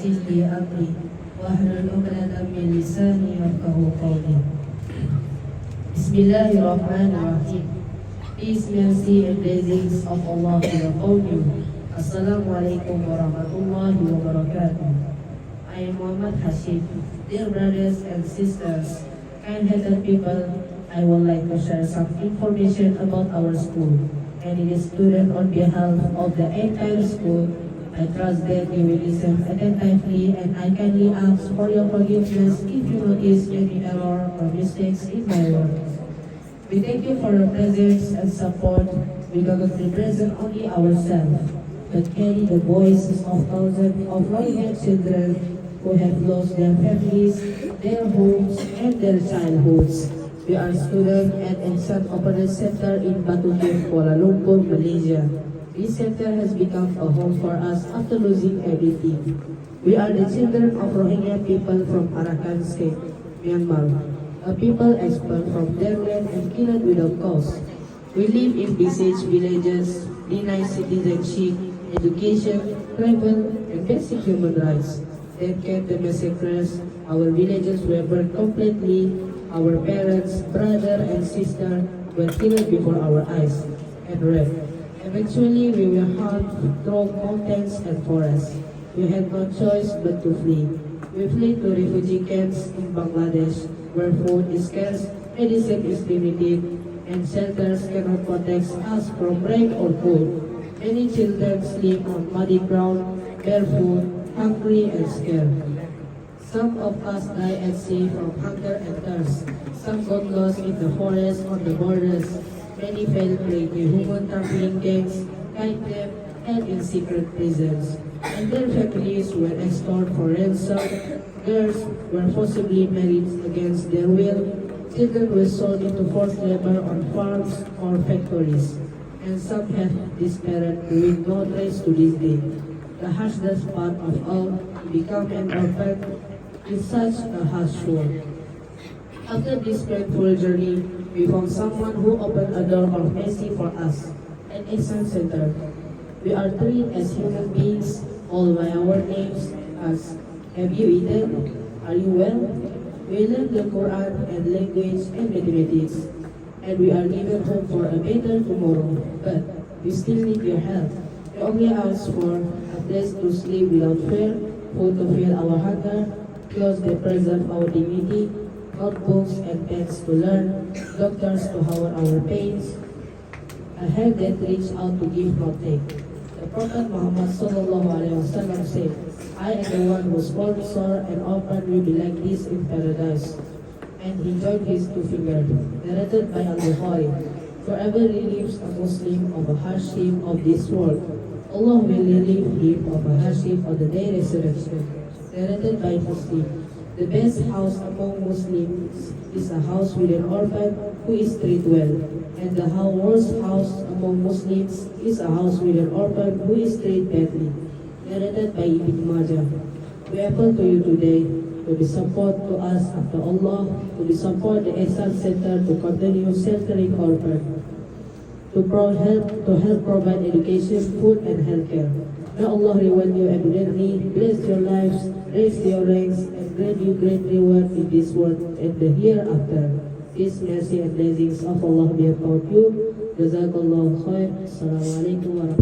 سيدي أمري واحلل عقدة من لساني يفقهوا قولي. بسم الله الرحمن الرحيم. Peace, mercy, and blessings of Allah be upon you. Assalamu alaikum warahmatullahi wabarakatuh. I am Muhammad Hashim. Dear brothers and sisters, kind-hearted people, I would like to share some information about our school. And it is student on behalf of the entire school. I trust that you will listen attentively, and I kindly ask for your forgiveness if you notice any error or mistakes in my words. We thank you for your presence and support. We cannot represent only ourselves, but carry the voices of thousands of Rohingya children who have lost their families, their homes, and their childhoods. We are students at Exam Openness Center in Batu Cape, Kuala Lumpur, Malaysia. This center has become a home for us after losing everything. We are the children of Rohingya people from Arakan State, Myanmar, a people expelled from their land and killed without cause. We live in besieged villages, denied citizenship, education, travel, and basic human rights. Then came the massacres. Our villages were burned completely. Our parents, brother, and sister were killed before our eyes and raped. Eventually, we were harmed through mountains and forests. We had no choice but to flee. We fled to refugee camps in Bangladesh, where food is scarce, medicine is limited, and shelters cannot protect us from rain or cold. Many children sleep on muddy ground, barefoot, hungry, and scared. Some of us die at sea from hunger and thirst. Some got lost in the forest on the borders. Many fell prey to human trafficking gangs, kind them, and in secret prisons. And their families were extorted for ransom. Girls were forcibly married against their will. Children were sold into forced labor on farms or factories. And some have disappeared with no trace to this day. The harshest part of all, to become an orphan, is such a harsh world. After this painful journey, we found someone who opened a door of mercy for us, an Exam Center. We are treated as human beings, all by our names as, have you eaten? Are you well? We learn the Quran and language and mathematics, and we are given hope for a better tomorrow, but we still need your help. We only ask for a place to sleep without fear, food to fill our hunger, clothes that preserve our dignity, notebooks and pens to learn, doctors to heal our pains, a head that reach out to give not take. The Prophet Muhammad ﷺ said, I am the one who sponsor an orphan will be like this in paradise. And he joined his two fingers, narrated by Al-Bukhari. Forever relieves a Muslim of a hardship of this world. Allah will relieve him of a hardship of the day resurrection. Narrated by Muslim. The best house among Muslims is a house with an orphan who is treated well, and the worst house among Muslims is a house with an orphan who is treated badly. Narrated by Ibn Majah. We appeal to you today to be support to us after Allah, to be support the Exam Center to continue sheltering orphans, to help provide education, food, and healthcare. May Allah reward you abundantly, bless your lives, raise your ranks, and grant you great reward in this world and the hereafter. Peace, mercy, and blessings of Allah be upon you. Jazakallahu khair. Assalamu alaikum warahmatullahi wabarakatuh.